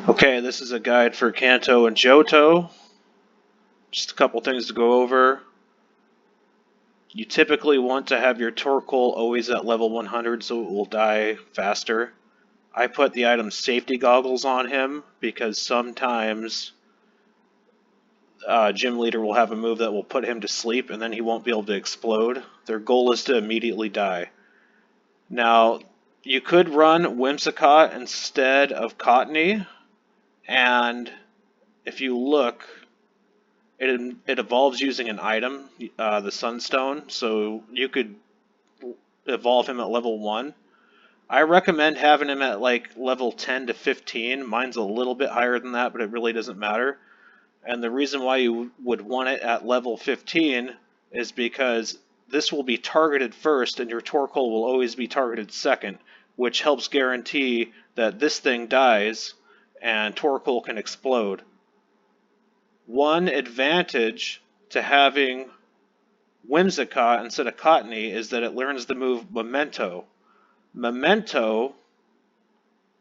Okay, this is a guide for Kanto and Johto. Just a couple things to go over. You typically want to have your Torkoal always at level 100 so it will die faster. I put the item safety goggles on him because sometimes Gym Leader will have a move that will put him to sleep and then he won't be able to explode. Their goal is to immediately die. Now, you could run Whimsicott instead of Cottony, and if you look, it evolves using an item, the Sunstone, so you could evolve him at level 1. I recommend having him at like level 10 to 15. Mine's a little bit higher than that, but it really doesn't matter. And the reason why you would want it at level 15 is because this will be targeted first and your Torkoal will always be targeted second, which helps guarantee that this thing dies and Torkoal can explode. One advantage to having Whimsicott instead of Cottony is that it learns the move Memento. Memento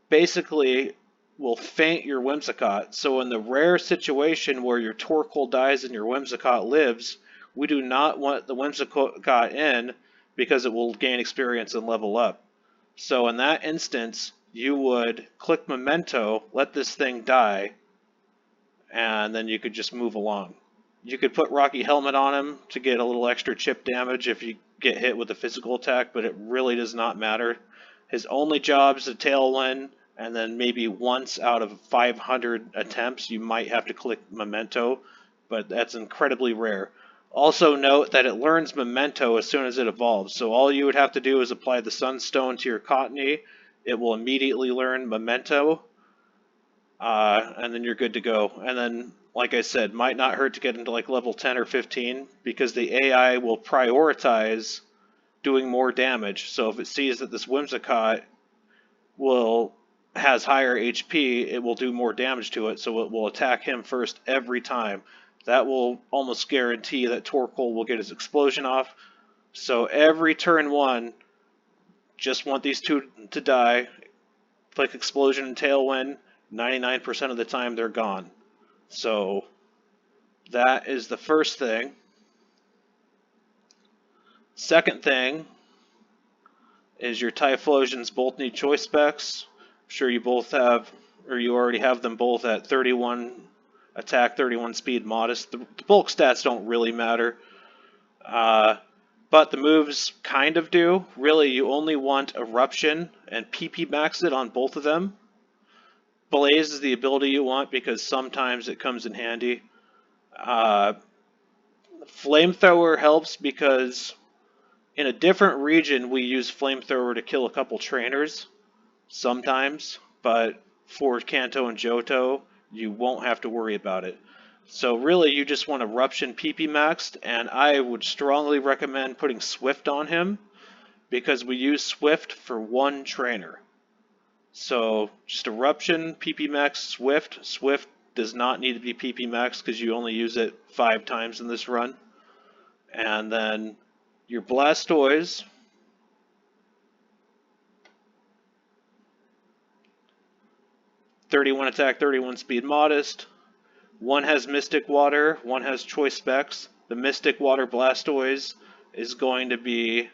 basically will feint your Whimsicott, so in the rare situation where your Torkoal dies and your Whimsicott lives, we do not want the Whimsicott in because it will gain experience and level up. So in that instance, you would click Memento, let this thing die, and then you could just move along. You could put Rocky Helmet on him to get a little extra chip damage if you get hit with a physical attack, but it really does not matter. His only job is to tailwind, and then maybe once out of 500 attempts you might have to click Memento, but that's incredibly rare. Also note that it learns Memento as soon as it evolves, so all you would have to do is apply the Sunstone to your Cottony. It will immediately learn Memento, and then you're good to go. And then, like I said, might not hurt to get into like level 10 or 15 because the AI will prioritize doing more damage. So if it sees that this Whimsicott has higher HP, it will do more damage to it, so it will attack him first every time. That will almost guarantee that Torkoal will get his explosion off. So every turn 1, just want these two to die. Click Explosion and Tailwind. 99% of the time they're gone. So that is the first thing. Second thing is your typhlosions both need choice specs. I'm sure you both have, or you already have them both at 31 attack, 31 speed, modest. The bulk stats don't really matter, but the moves kind of do. Really, you only want Eruption and PP Max it on both of them. Blaze is the ability you want because sometimes it comes in handy. Flamethrower helps because in a different region we use Flamethrower to kill a couple trainers sometimes, but for Kanto and Johto you won't have to worry about it. So really you just want Eruption PP maxed, and I would strongly recommend putting Swift on him because we use Swift for one trainer. So just Eruption, PP Max, Swift. Swift does not need to be PP Max because you only use it 5 times in this run. And then your Blastoise. (31 attack, 31 speed, modest). One has Mystic Water, one has choice specs. The Mystic Water Blastoise is going to be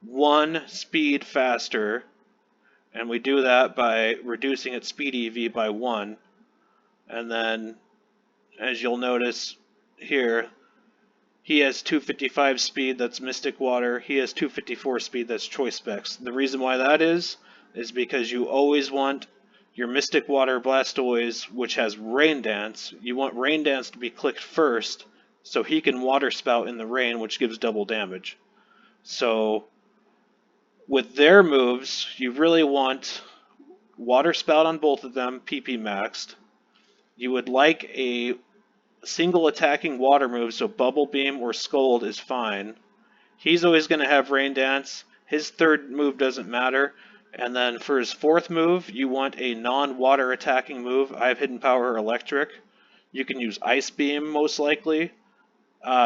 1 speed faster, and we do that by reducing its speed EV by 1. And then, as you'll notice here, he has 255 speed, that's Mystic Water. He has 254 speed, that's choice specs. The reason why that is because you always want your Mystic Water Blastoise, which has Rain Dance. You want Rain Dance to be clicked first, so he can Water Spout in the rain, which gives double damage. So with their moves, you really want Water Spout on both of them, PP maxed. You would like a single attacking water move, so Bubble Beam or Scold is fine. He's always going to have Rain Dance. His third move doesn't matter. And then for his fourth move, you want a non-water attacking move. I have Hidden Power Electric. You can use Ice Beam most likely.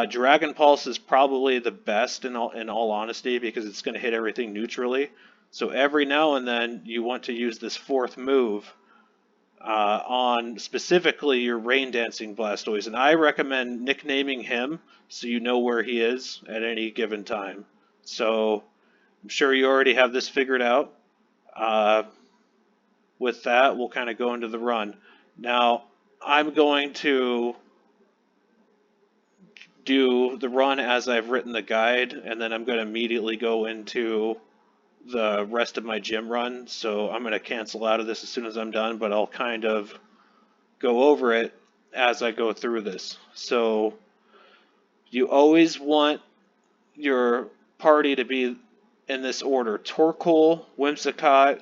Dragon Pulse is probably the best in all honesty because it's going to hit everything neutrally. So every now and then you want to use this fourth move. on specifically your rain dancing Blastoise, and I recommend nicknaming him so you know where he is at any given time. So I'm sure you already have this figured out. With that, we'll kind of go into the run. Now, I'm going to do the run as I've written the guide, and then I'm going to immediately go into the rest of my gym run. So I'm going to cancel out of this as soon as I'm done, but I'll kind of go over it as I go through this. So you always want your party to be in this order: Torkoal, Whimsicott,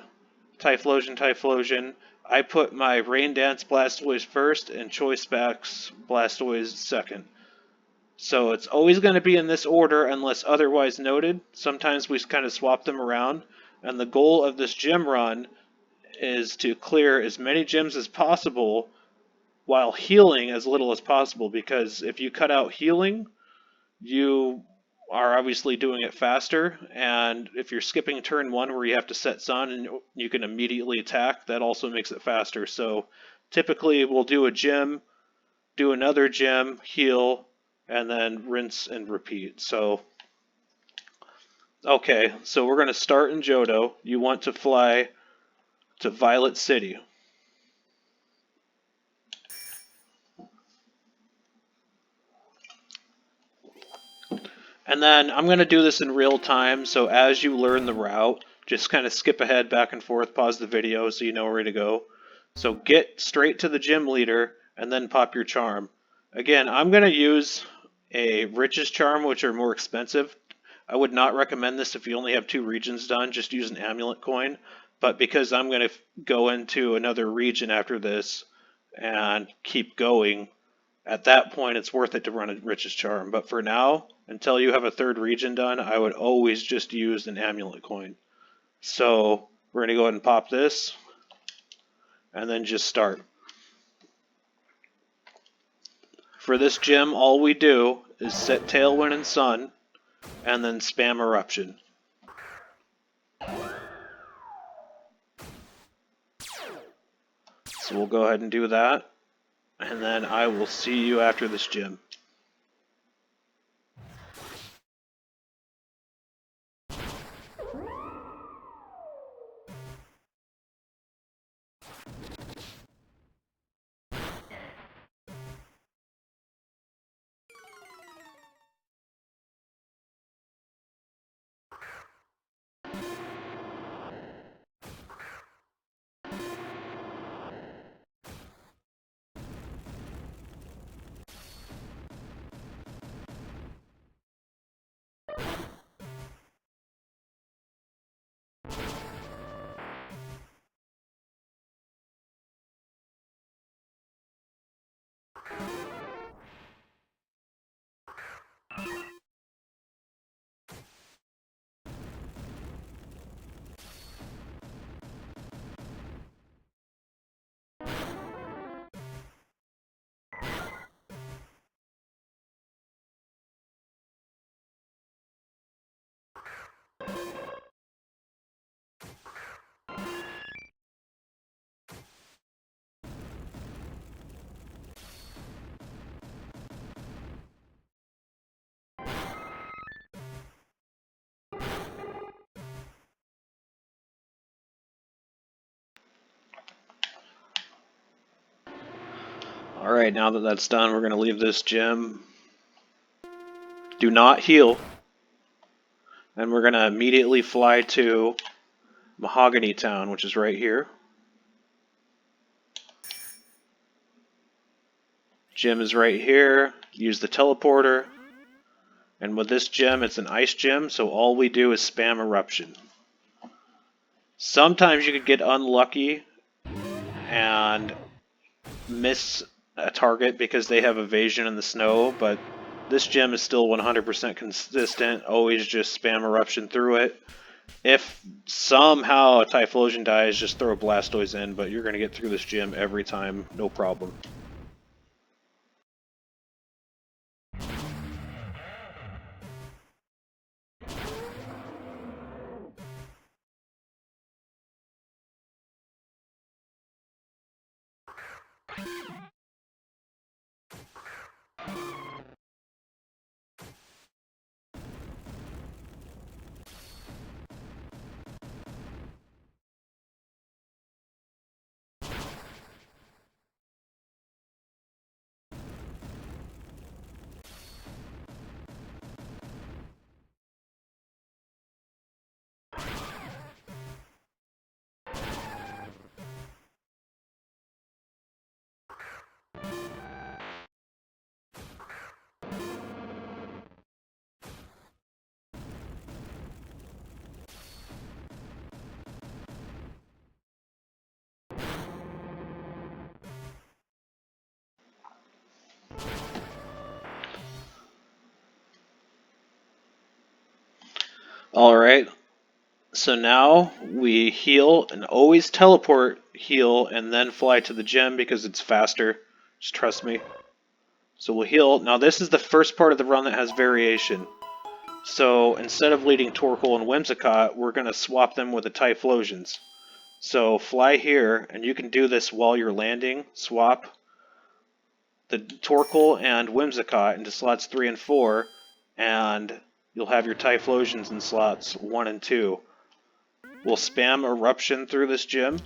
Typhlosion, Typhlosion. I put my Rain Dance Blastoise first and Choice Specs Blastoise second. So it's always going to be in this order unless otherwise noted. Sometimes we kind of swap them around. And the goal of this gym run is to clear as many gyms as possible while healing as little as possible, because if you cut out healing, you are obviously doing it faster, and if you're skipping turn 1 where you have to set sun and you can immediately attack, that also makes it faster. So typically we'll do a gym, do another gym, heal, and then rinse and repeat. So okay, so we're going to start in Johto. You want to fly to Violet City. And then I'm going to do this in real time, so as you learn the route, just kind of skip ahead back and forth, pause the video so you know where to go. So get straight to the gym leader and then pop your charm. Again, I'm going to use a Riches charm, which are more expensive. I would not recommend this if you only have 2 regions done, just use an amulet coin. But because I'm going to go into another region after this and keep going, at that point it's worth it to run a Riches charm. But for now, until you have a 3rd region done, I would always just use an amulet coin. So we're going to go ahead and pop this and then just start. For this gym, all we do is set Tailwind and Sun and then spam Eruption. So we'll go ahead and do that, and then I will see you after this gym. Alright, now that that's done, we're going to leave this gym. Do not heal. And we're going to immediately fly to Mahogany Town, which is right here. Gym is right here. Use the teleporter. And with this gym, it's an ice gym, so all we do is spam Eruption. Sometimes you could get unlucky and miss a target because they have evasion in the snow, but this gym is still 100% consistent. Always just spam Eruption through it. If somehow a Typhlosion dies, just throw a Blastoise in, but you're going to get through this gym every time, no problem. Alright, so now we heal and always teleport, heal, and then fly to the gym because it's faster. Just trust me. So we'll heal. Now this is the first part of the run that has variation. So instead of leading Torkoal and Whimsicott, we're going to swap them with the Typhlosions. So fly here, and you can do this while you're landing. Swap the Torkoal and Whimsicott into slots 3 and 4, and you'll have your Typhlosions in slots 1 and 2. We'll spam Eruption through this gym,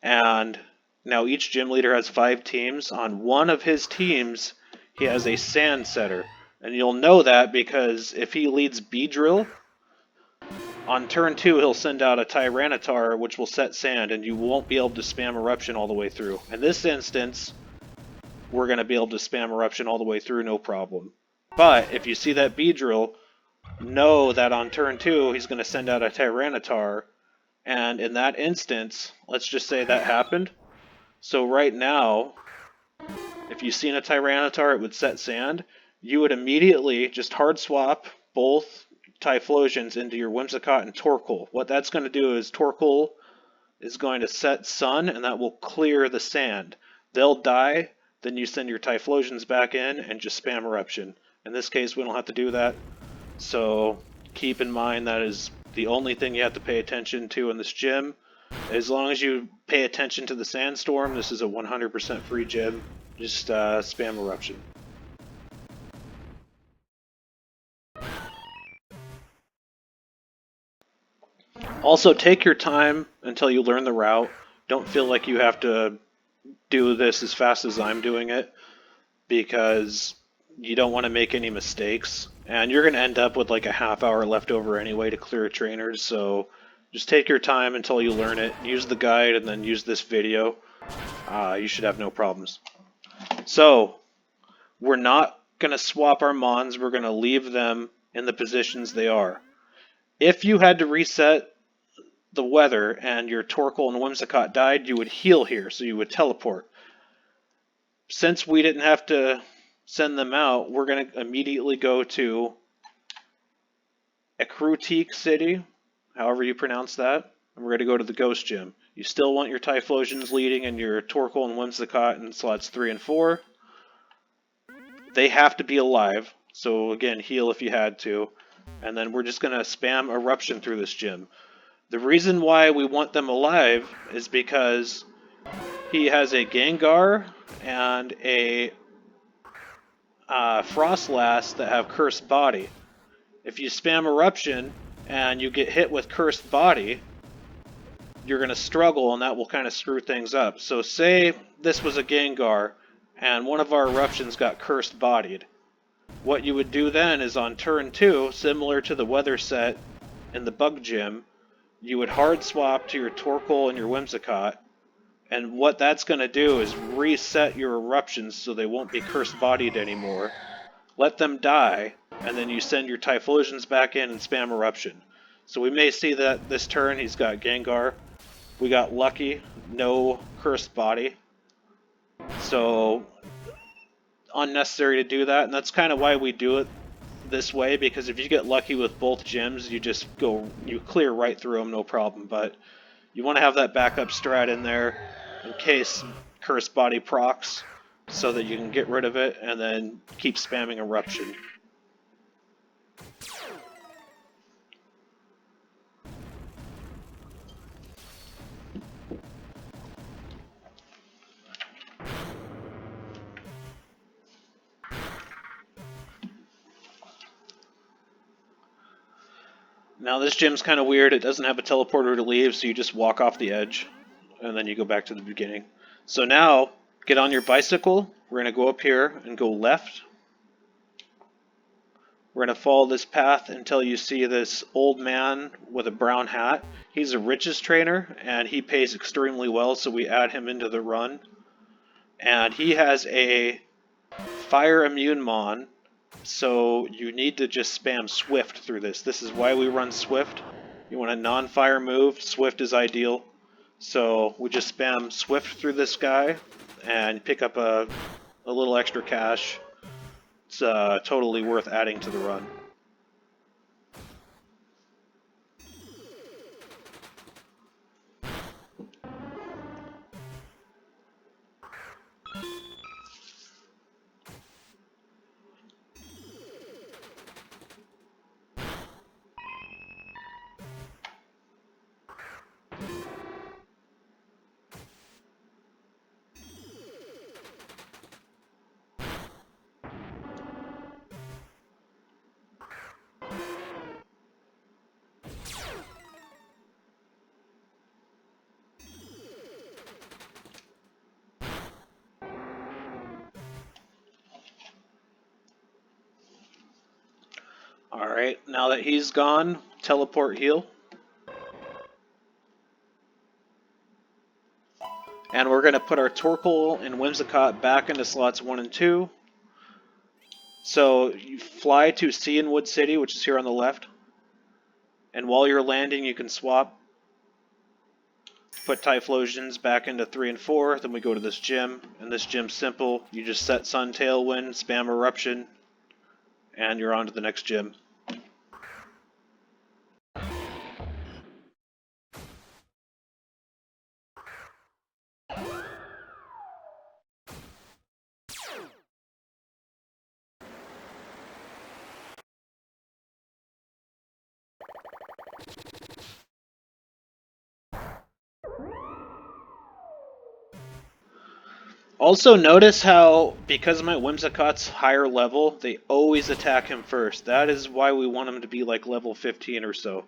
and now each gym leader has 5 teams. On one of his teams, he has a Sand Setter, and you'll know that because if he leads Beedrill, on turn 2 he'll send out a Tyranitar which will set Sand, and you won't be able to spam Eruption all the way through. In this instance, we're going to be able to spam Eruption all the way through, no problem. But if you see that Beedrill, know that on turn 2 he's going to send out a Tyranitar, and in that instance, let's just say that happened. So right now, if you've seen a Tyranitar, it would set Sand. You would immediately just hard swap both Typhlosions into your Whimsicott and Torkoal. What that's going to do is Torkoal is going to set Sun, and that will clear the Sand. They'll die, then you send your Typhlosions back in and just spam Eruption. In this case, we don't have to do that. So keep in mind that is the only thing you have to pay attention to in this gym. As long as you pay attention to the Sandstorm, this is a 100% free gym. Just spam Eruption. Also, take your time until you learn the route. Don't feel like you have to do this as fast as I'm doing it, because you don't want to make any mistakes. And you're going to end up with like a half hour left over anyway to clear trainers, so just take your time until you learn it. Use the guide and then use this video. You should have no problems. So, we're not going to swap our Mons, we're going to leave them in the positions they are. If you had to reset the weather and your Torkoal and Whimsicott died, you would heal here, so you would teleport. Since we didn't have to send them out, we're going to immediately go to Ekrutik City, however you pronounce that, and we're going to go to the Ghost Gym. You still want your Typhlosions leading and your Torkoal and Whimsicott in slots 3 and 4. They have to be alive, so again, heal if you had to. And then we're just going to spam Eruption through this gym. The reason why we want them alive is because he has a Gengar and a Frostlass that have Cursed Body. If you spam Eruption and you get hit with Cursed Body, you're going to struggle, and that will kind of screw things up. So say this was a Gengar and one of our Eruptions got Cursed Bodied. What you would do then is on turn 2, similar to the weather set in the Bug Gym, you would hard swap to your Torkoal and your Whimsicott, and what that's going to do is reset your Eruptions so they won't be Cursed Bodied anymore. Let them die, and then you send your Typhlosions back in and spam Eruption. So we may see that this turn he's got Gengar. We got lucky, no Cursed Body. So unnecessary to do that, and that's kind of why we do it this way, because if you get lucky with both gyms, you clear right through them, no problem. But you want to have that backup strat in there in case Cursed Body procs, so that you can get rid of it and then keep spamming Eruption. Now this gym's kind of weird. It doesn't have a teleporter to leave, so you just walk off the edge, and then you go back to the beginning. So now, get on your bicycle. We're going to go up here and go left. We're going to follow this path until you see this old man with a brown hat. He's a riches trainer, and he pays extremely well, so we add him into the run. And he has a fire immune mon, so you need to just spam Swift through this. This is why we run Swift. You want a non-fire move, Swift is ideal. So we just spam Swift through this guy and pick up a little extra cash. It's totally worth adding to the run. Alright, now that he's gone, teleport heal. And we're going to put our Torkoal and Whimsicott back into slots 1 and 2. So you fly to Sea and Wood City, which is here on the left. And while you're landing, you can swap. Put typhlosions back into 3 and 4. Then we go to this gym. And this gym's simple. You just set Sun Tailwind, spam Eruption, and you're on to the next gym. Also notice how, because my Whimsicott's higher level, they always attack him first. That is why we want him to be like level 15 or so.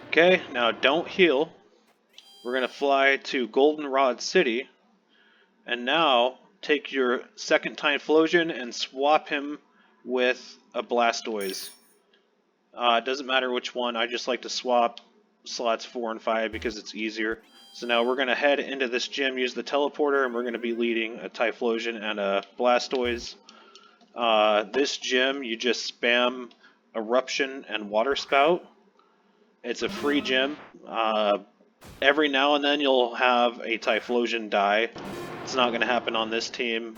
Okay, now don't heal. We're going to fly to Goldenrod City. And now take your second typhlosion and swap him with a blastoise. It doesn't matter which one, I just like to swap slots 4 and 5 because it's easier. So now we're going to head into this gym, use the teleporter, and we're going to be leading a typhlosion and a blastoise. This gym, you just spam Eruption and Water Spout. It's a free gym. Every now and then you'll have a typhlosion die. It's not going to happen on this team,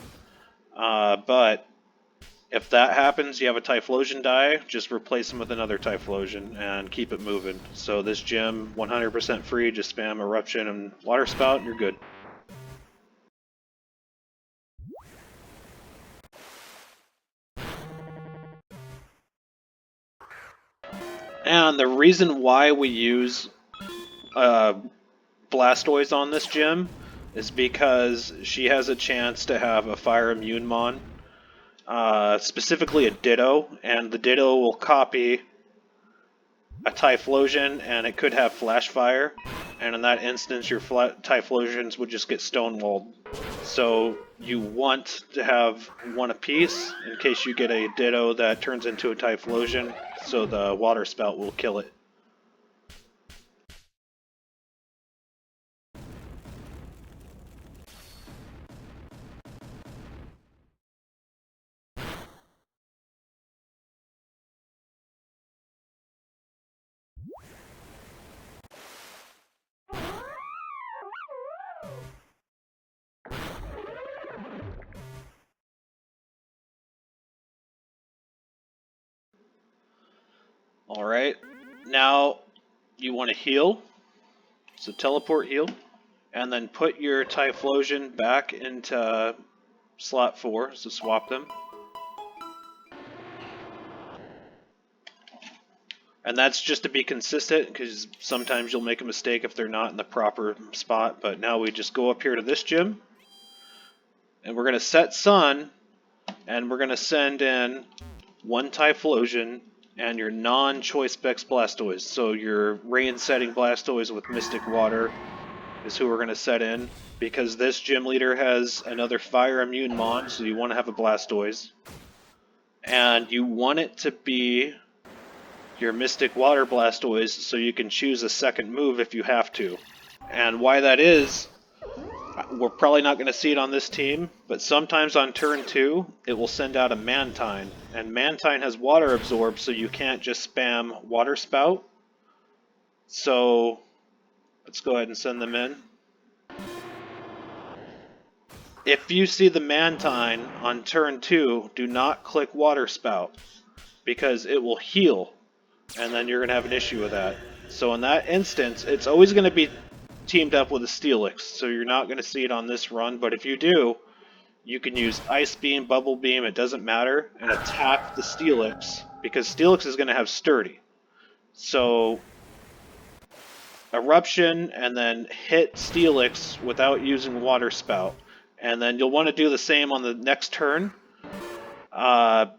but if that happens, you have a typhlosion die, just replace them with another typhlosion and keep it moving. So this gym, 100% free, just spam Eruption and Water Spout, and you're good. And the reason why we use Blastoise on this gym is because she has a chance to have a Fire Immune Mon. specifically a Ditto, and the Ditto will copy a Typhlosion, and it could have Flash Fire, and in that instance your Typhlosions would just get stonewalled. So you want to have one apiece in case you get a Ditto that turns into a Typhlosion, so the Water Spout will kill it. Alright, now you want to heal, so teleport heal, and then put your Typhlosion back into slot 4, so swap them. And that's just to be consistent, because sometimes you'll make a mistake if they're not in the proper spot. But now we just go up here to this gym, and we're going to set Sun, and we're going to send in one Typhlosion and your non-choice specs Blastoise. So your rain-setting Blastoise with Mystic Water is who we're going to set in, because this gym leader has another Fire Immune Mon, so you want to have a Blastoise. And you want it to be your Mystic Water Blastoise, so you can choose a second move if you have to. And why that is, we're probably not going to see it on this team, but sometimes on turn 2, it will send out a Mantine. And Mantine has Water Absorb, so you can't just spam Water Spout. So, let's go ahead and send them in. If you see the Mantine on turn 2, do not click Water Spout, because it will heal, and then you're going to have an issue with that. So in that instance, it's always going to be teamed up with a Steelix, so you're not going to see it on this run, but if you do, you can use Ice Beam, Bubble Beam, it doesn't matter, and attack the Steelix, because Steelix is going to have Sturdy. So, Eruption, and then hit Steelix without using Water Spout. And then you'll want to do the same on the next turn. The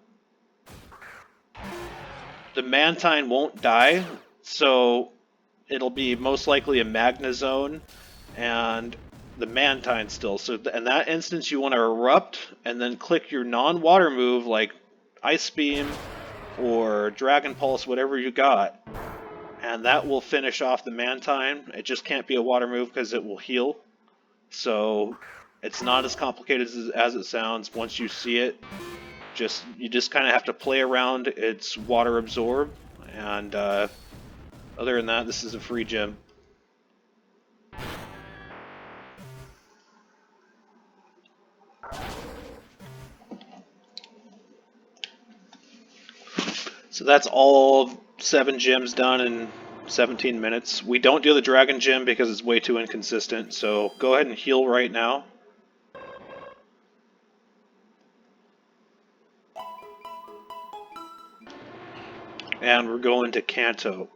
Mantine won't die, so it'll be most likely a Magna Zone and the Mantine still. So in that instance, you want to Erupt and then click your non-water move like Ice Beam or Dragon Pulse, whatever you got, and that will finish off the Mantine. It just can't be a water move because it will heal. So it's not as complicated as it sounds. Once you see it, you just kind of have to play around its Water Absorb, and other than that, this is a free gym. So that's all 7 gyms done in 17 minutes. We don't do the Dragon Gym because it's way too inconsistent, so go ahead and heal right now. And we're going to Kanto.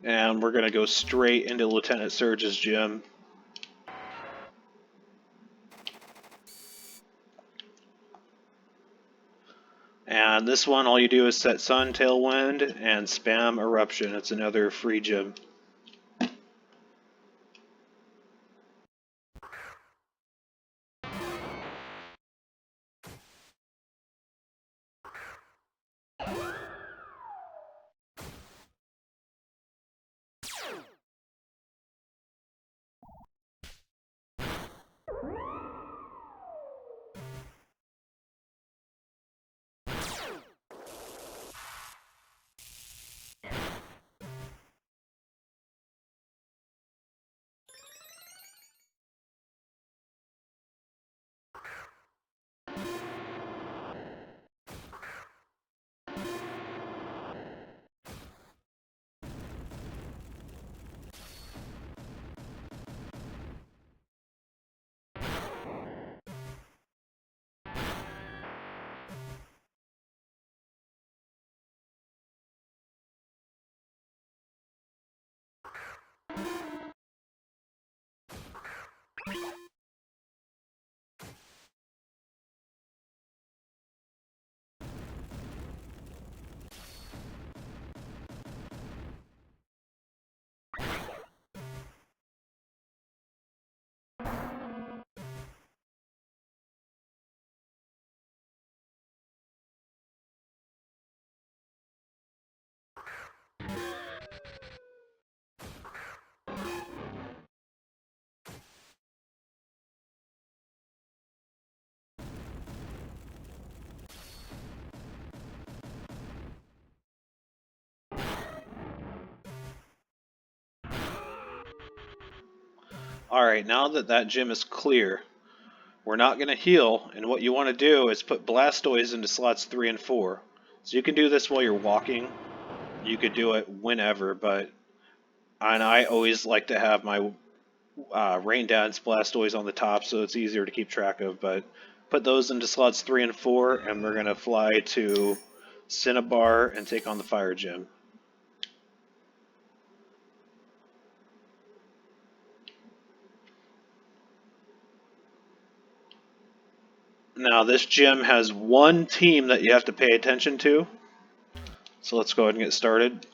And we're going to go straight into Lieutenant Surge's gym. And this one, all you do is set Sun, Tailwind, and spam Eruption. It's another free gym. Alright, now that that gym is clear, we're not going to heal, and what you want to do is put blastoise into slots 3 and 4. So you can do this while you're walking. You could do it whenever, but I always like to have my rain dance blastoise on the top so it's easier to keep track of, but put those into slots 3 and 4, and we're going to fly to Cinnabar and take on the fire gym. Now this gym has one team that you have to pay attention to, so let's go ahead and get started.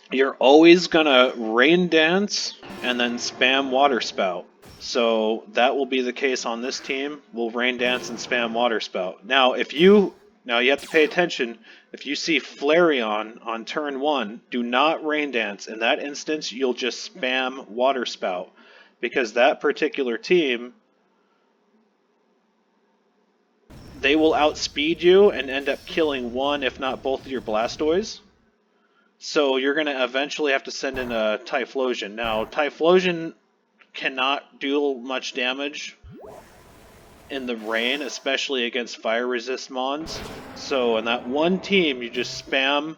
You're always gonna rain dance and then spam water spout. So that will be the case on this team. We'll rain dance and spam water spout. Now you have to pay attention. If you see Flareon on turn 1, do not rain dance. In that instance, you'll just spam water spout, because that particular team, they will outspeed you and end up killing one, if not both, of your Blastoise. So you're going to eventually have to send in a Typhlosion. Now, Typhlosion cannot do much damage in the rain, especially against fire resist mons. So in that one team, you just spam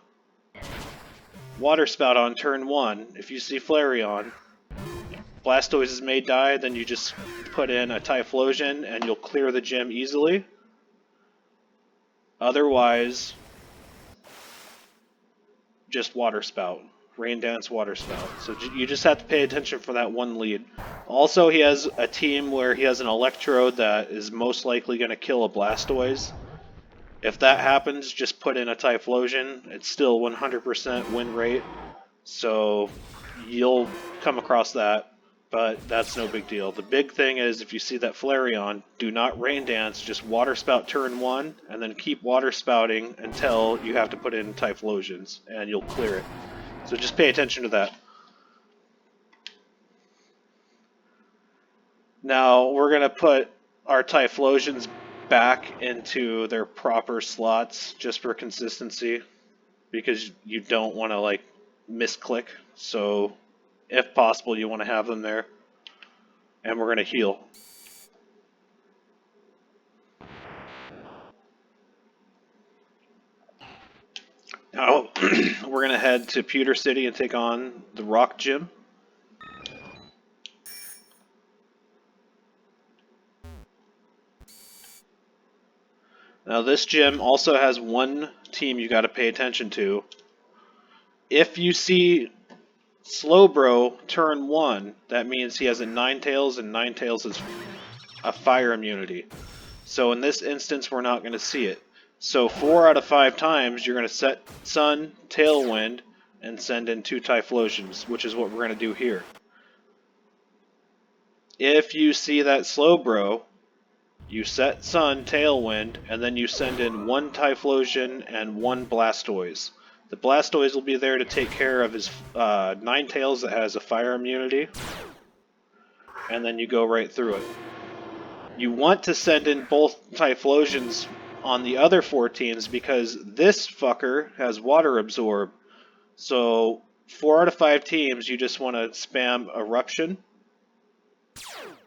Water Spout on turn 1. If you see Flareon, Blastoises may die, then you just put in a Typhlosion and you'll clear the gym easily. Otherwise, just Water Spout. Rain Dance, Water Spout. So you just have to pay attention for that one lead. Also, he has a team where he has an Electrode that is most likely going to kill a Blastoise. If that happens, just put in a Typhlosion. It's still 100% win rate. So you'll come across that, but that's no big deal. The big thing is, if you see that Flareon, do not Rain Dance, just Water Spout turn 1, and then keep Water Spouting until you have to put in Typhlosions, and you'll clear it. So just pay attention to that. Now we're going to put our Typhlosions back into their proper slots just for consistency, because you don't want to like misclick. So if possible, you want to have them there. And we're going to heal. Now we're going to head to Pewter City and take on the Rock Gym. Now this gym also has one team you got to pay attention to. If you see Slowbro turn 1, that means he has a Ninetales, and Ninetales is a fire immunity. So in this instance, we're not going to see it. So 4 out of 5 times, you're going to set Sun, Tailwind, and send in 2 Typhlosions, which is what we're going to do here. If you see that Slowbro, you set Sun, Tailwind, and then you send in 1 Typhlosion and 1 Blastoise. The Blastoise will be there to take care of his Ninetales that has a fire immunity, and then you go right through it. You want to send in both Typhlosions on the other 4 teams, because this fucker has Water Absorb. So 4 out of 5 teams, you just want to spam Eruption.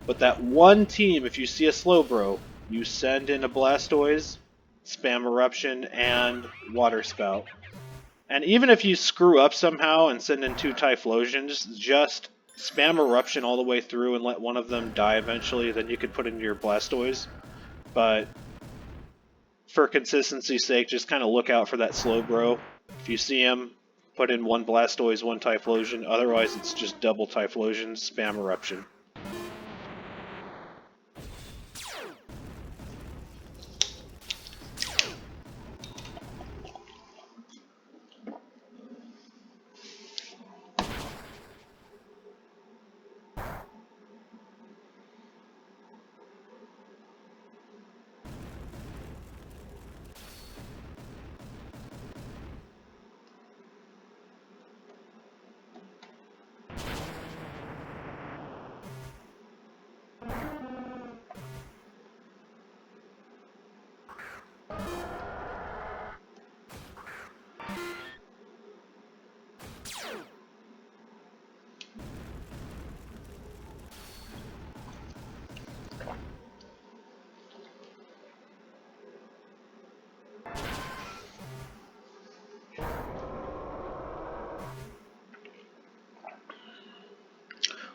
But that one team, if you see a Slowbro, you send in a Blastoise, spam Eruption, and Water Spout. And even if you screw up somehow and send in 2 Typhlosions, just spam Eruption all the way through and let one of them die eventually, then you could put in your Blastoise. But for consistency's sake, just kind of look out for that Slowbro. If you see him, put in one blastoise, one typhlosion. Otherwise, it's just double typhlosion, spam eruption.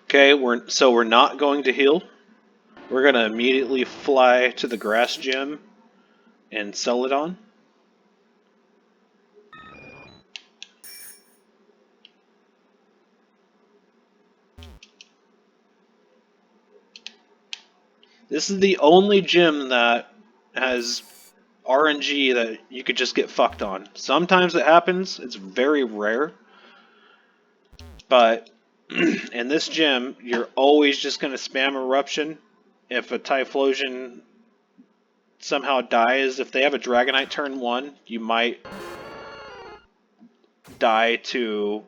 Okay, we're not going to heal. We're going to immediately fly to the grass gym and sell it on. This is the only gym that has RNG that you could just get fucked on. Sometimes it happens, it's very rare. But in this gym, you're always just going to spam eruption. If a typhlosion somehow dies, if they have a Dragonite turn 1, you might die to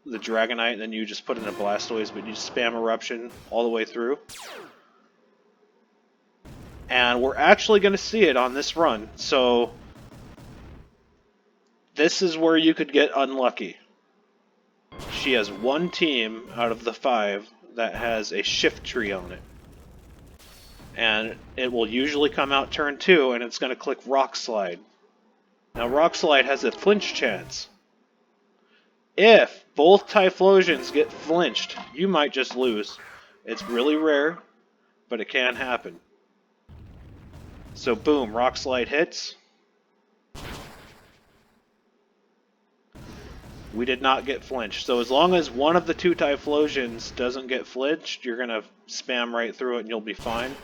the Dragonite, and then you just put in a Blastoise, but you spam eruption all the way through. And we're actually going to see it on this run, so this is where you could get unlucky. She has one team out of the 5 that has a shift tree on it. And it will usually come out turn 2, and it's going to click Rock Slide. Now Rock Slide has a flinch chance. If both Typhlosions get flinched, you might just lose. It's really rare, but it can happen. So boom, Rock Slide hits. We did not get flinched. So as long as one of the 2 Typhlosions doesn't get flinched, you're going to spam right through it and you'll be fine.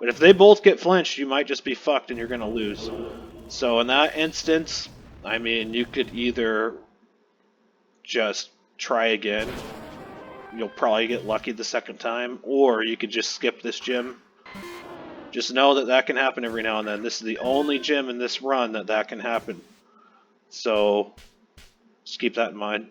But if they both get flinched, you might just be fucked and you're going to lose. So in that instance, I mean, you could either just try again. You'll probably get lucky the second time. Or you could just skip this gym. Just know that that can happen every now and then. This is the only gym in this run that can happen. So just keep that in mind.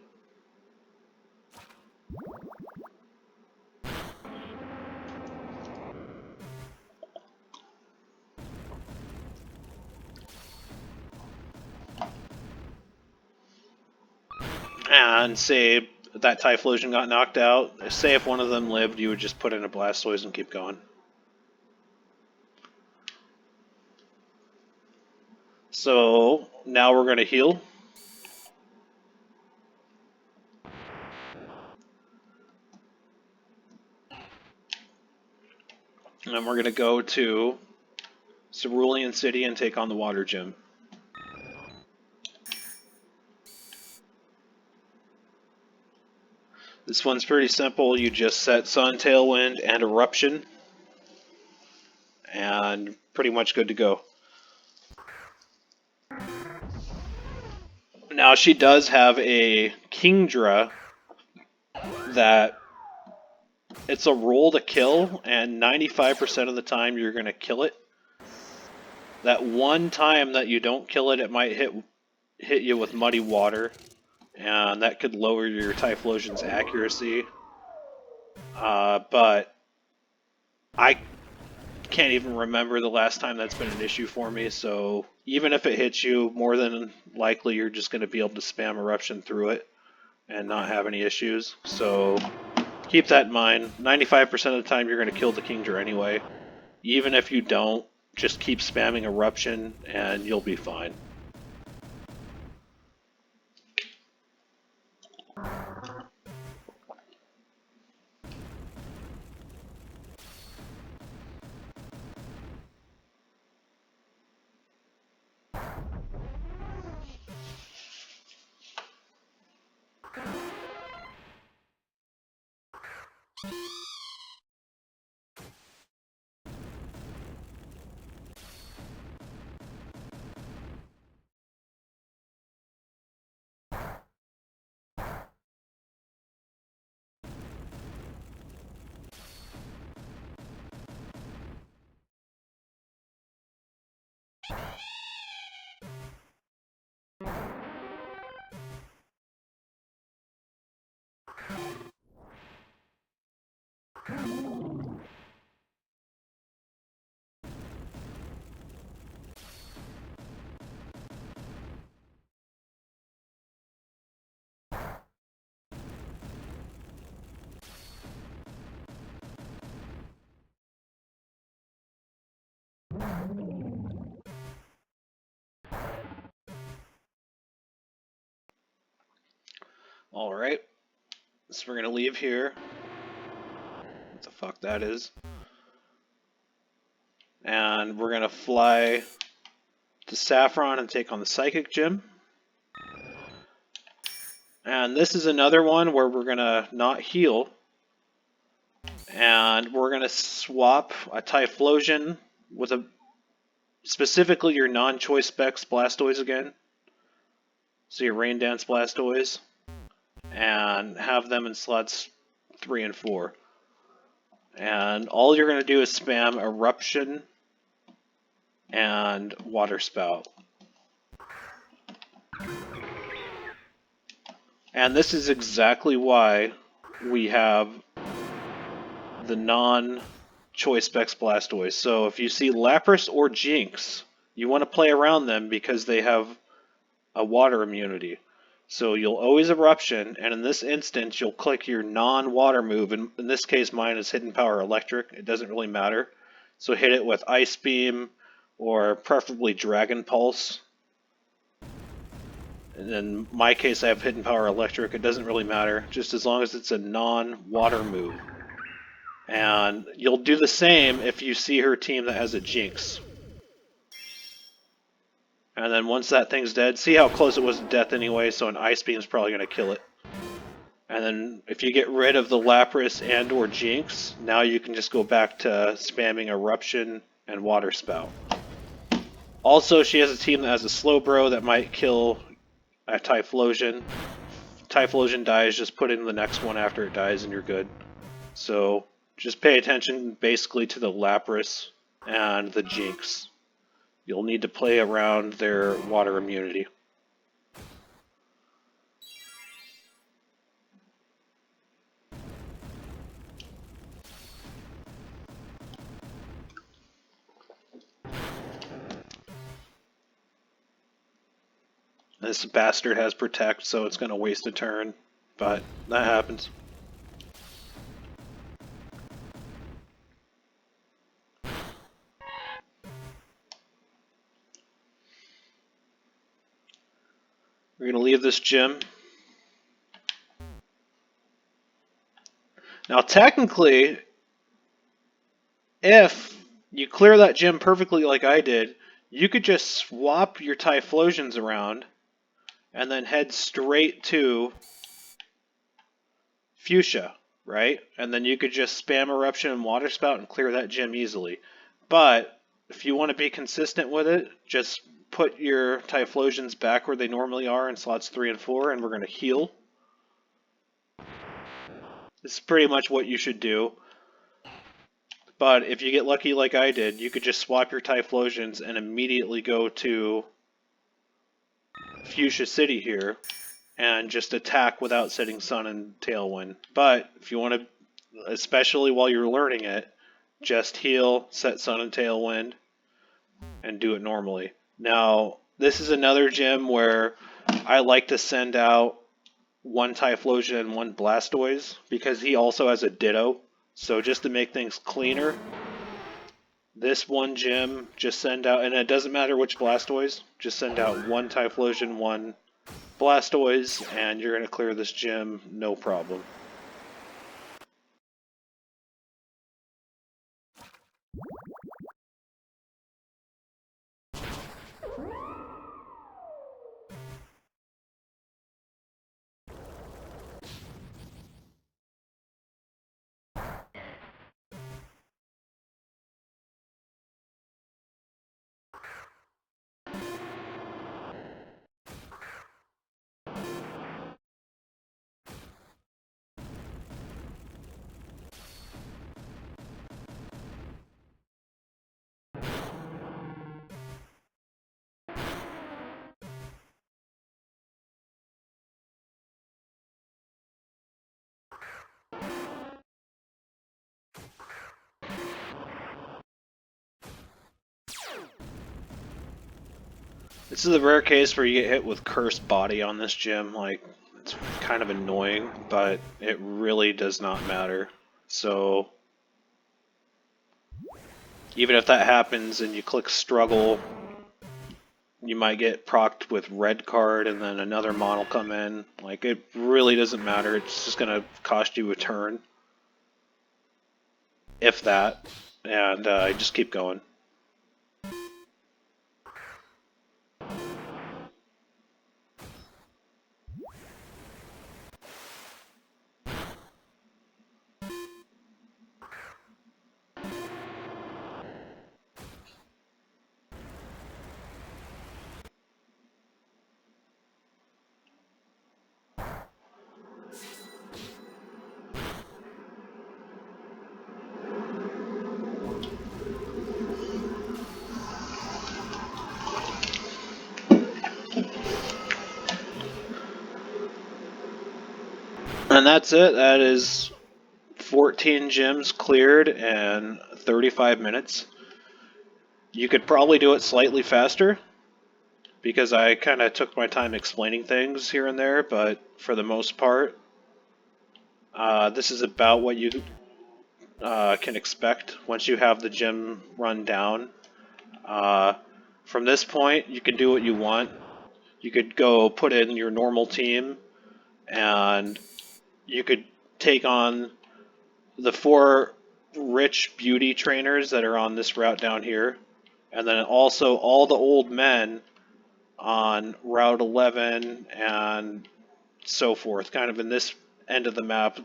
And say that Typhlosion got knocked out. Say if one of them lived, you would just put in a Blastoise and keep going. So now we're going to heal. And then we're going to go to Cerulean City and take on the Water Gym. This one's pretty simple. You just set Sun, Tailwind, and Eruption. And pretty much good to go. Now she does have a Kingdra that it's a roll to kill, and 95% of the time you're going to kill it. That one time that you don't kill it, it might hit you with Muddy Water, and that could lower your Typhlosion's accuracy. But I can't even remember the last time that's been an issue for me, so even if it hits you, more than likely you're just going to be able to spam Eruption through it and not have any issues. So keep that in mind. 95% of the time you're going to kill the Kingdra anyway. Even if you don't, just keep spamming Eruption and you'll be fine. Alright, so we're gonna leave here. What the fuck that is. And we're gonna fly to Saffron and take on the Psychic Gym. And this is another one where we're gonna not heal. And we're gonna swap a Typhlosion with a specifically your non-choice specs Blastoise again. So your Rain Dance Blastoise. And have them in slots 3 and 4. And all you're going to do is spam Eruption and Water Spout. And this is exactly why we have the non-choice specs Blastoise. So if you see Lapras or Jinx, you want to play around them because they have a water immunity. So you'll always Eruption, and in this instance, you'll click your non-water move. And in this case, mine is Hidden Power Electric. It doesn't really matter. So hit it with Ice Beam, or preferably Dragon Pulse. And in my case, I have Hidden Power Electric. It doesn't really matter, just as long as it's a non-water move. And you'll do the same if you see her team that has a Jinx. And then once that thing's dead, see how close it was to death anyway, so an Ice Beam is probably going to kill it. And then if you get rid of the Lapras and or Jinx, now you can just go back to spamming Eruption and Water Spout. Also, she has a team that has a Slowbro that might kill a Typhlosion. Typhlosion dies, just put in the next one after it dies and you're good. So just pay attention basically to the Lapras and the Jinx. You'll need to play around their water immunity. This bastard has Protect, so it's going to waste a turn, but that happens. We're going to leave this gym. Now technically, if you clear that gym perfectly like I did, you could just swap your Typhlosions around and then head straight to Fuchsia, right? And then you could just spam Eruption and Water Spout and clear that gym easily. But if you want to be consistent with it, just put your Typhlosions back where they normally are in slots 3 and 4, and we're going to heal. This is pretty much what you should do. But if you get lucky like I did, you could just swap your Typhlosions and immediately go to Fuchsia City here and just attack without setting Sun and Tailwind. But if you want to, especially while you're learning it, just heal, set Sun and Tailwind, and do it normally. Now, this is another gym where I like to send out one Typhlosion and one Blastoise because he also has a Ditto. So just to make things cleaner, this one gym, just send out, and it doesn't matter which Blastoise, just send out one Typhlosion, one Blastoise, and you're going to clear this gym no problem. This is a rare case where you get hit with cursed body on this gym. Like, it's kind of annoying, but it really does not matter. So, even if that happens and you click struggle, you might get procced with red card and then another mon will come in. Like, it really doesn't matter. It's just going to cost you a turn. If that. And just keep going. And that's it. That is 14 gyms cleared in 35 minutes. You could probably do it slightly faster because I kind of took my time explaining things here and there, but for the most part, this is about what you can expect once you have the gym run down. From this point, you can do what you want. You could go put in your normal team, and you could take on the 4 rich beauty trainers that are on this route down here, and then also all the old men on Route 11 and so forth, kind of in this end of the map.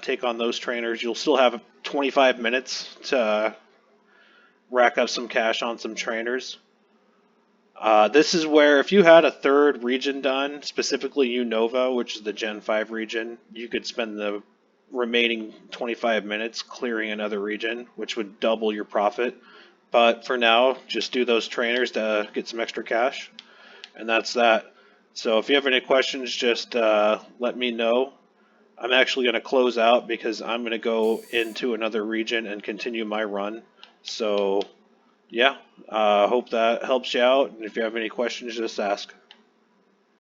Take on those trainers. You'll still have 25 minutes to rack up some cash on some trainers. This is where if you had a 3rd region done, specifically Unova, which is the Gen 5 region, you could spend the remaining 25 minutes clearing another region, which would double your profit. But for now, just do those trainers to get some extra cash. And that's that. So if you have any questions, just let me know. I'm actually going to close out because I'm going to go into another region and continue my run. So yeah, hope that helps you out. And if you have any questions, just ask.